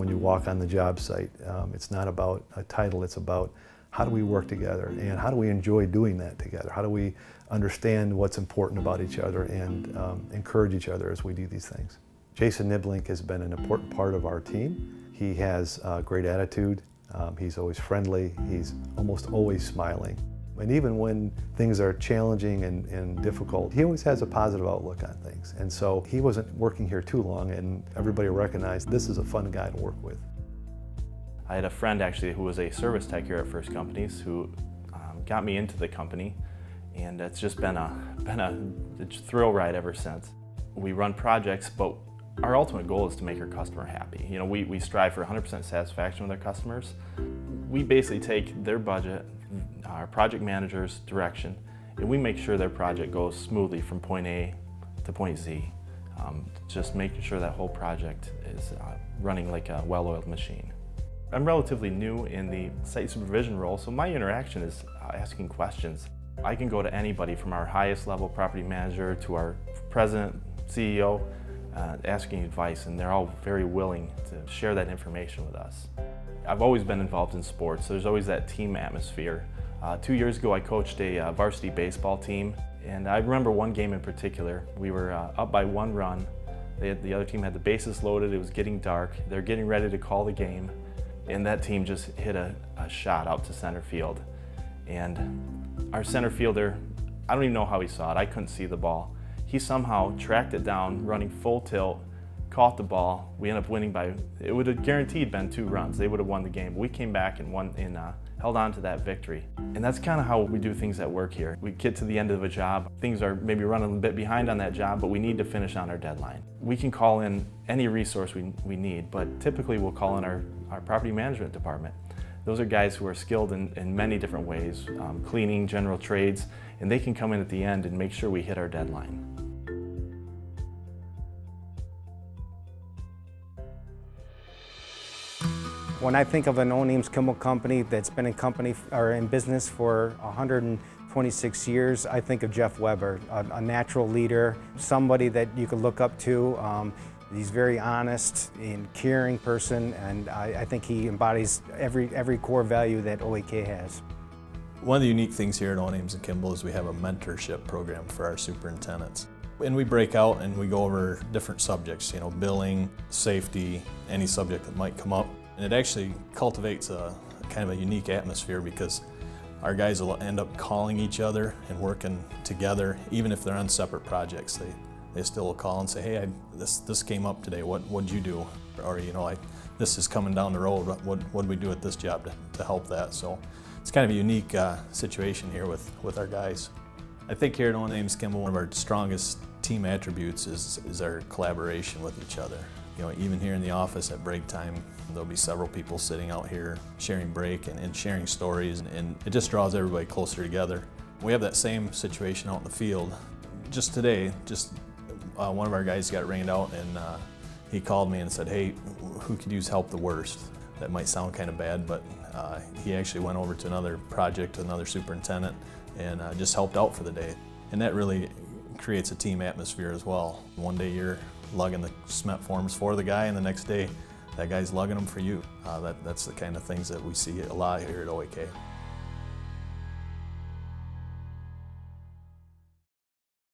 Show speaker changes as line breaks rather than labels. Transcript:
When you walk on the job site, it's not about a title, it's about how do we work together and how do we enjoy doing that together? How do we understand what's important about each other and encourage each other as we do these things? Jason Niblink has been an important part of our team. He has a great attitude, he's always friendly, he's almost always smiling. And even when things are challenging and difficult, he always has a positive outlook on things. And so he wasn't working here too long, and everybody recognized this is a fun guy to work with.
I had a friend actually who was a service tech here at First Companies who got me into the company, and it's just been a thrill ride ever since. We run projects, but our ultimate goal is to make our customer happy. You know, we strive for 100% satisfaction with our customers. We basically take their budget, our project manager's direction, and we make sure their project goes smoothly from point A to point Z. Just making sure that whole project is running like a well-oiled machine. I'm relatively new in the site supervision role, so my interaction is asking questions. I can go to anybody from our highest level property manager to our president, CEO, asking advice, and they're all very willing to share that information with us. I've always been involved in sports, so there's always that team atmosphere. 2 years ago I coached a varsity baseball team, and I remember one game in particular. We were up by 1 run. The other team had the bases loaded, it was getting dark, they're getting ready to call the game, and that team just hit a shot out to center field. And our center fielder, I don't even know how he saw it, I couldn't see the ball. He somehow tracked it down, running full tilt, caught the ball. We ended up winning by, it would have guaranteed been 2 runs. They would have won the game. We came back and won and held on to that victory. And that's kind of how we do things at work here. We get to the end of a job. Things are maybe running a bit behind on that job, but we need to finish on our deadline. We can call in any resource we need, but typically we'll call in our property management department. Those are guys who are skilled in many different ways, cleaning, general trades, and they can come in at the end and make sure we hit our deadline.
When I think of an Owen-Ames-Kimball company that's been in business for 126 years, I think of Jeff Weber, a natural leader, somebody that you could look up to. He's very honest and caring person, and I think he embodies every core value that OAK has.
One of the unique things here at Owen-Ames-Kimball is we have a mentorship program for our superintendents. And we break out and we go over different subjects, you know, billing, safety, any subject that might come up. And it actually cultivates a kind of a unique atmosphere because our guys will end up calling each other and working together, even if they're on separate projects. They still will call and say, hey, this came up today, what'd you do? Or, you know, this is coming down the road, what'd we do at this job to help that? So it's kind of a unique situation here with our guys. I think here at Owen-Ames-Kimball, one of our strongest team attributes is our collaboration with each other. You know, even here in the office at break time, there'll be several people sitting out here sharing break and sharing stories, and it just draws everybody closer together. We have that same situation out in the field. Just today, one of our guys got rained out, and he called me and said, hey, who could use help the worst? That might sound kind of bad, but he actually went over to another project, another superintendent, and just helped out for the day. And that really creates a team atmosphere as well. One day you're lugging the cement forms for the guy, and the next day that guy's lugging them for you. That's the kind of things that we see a lot here at OAK.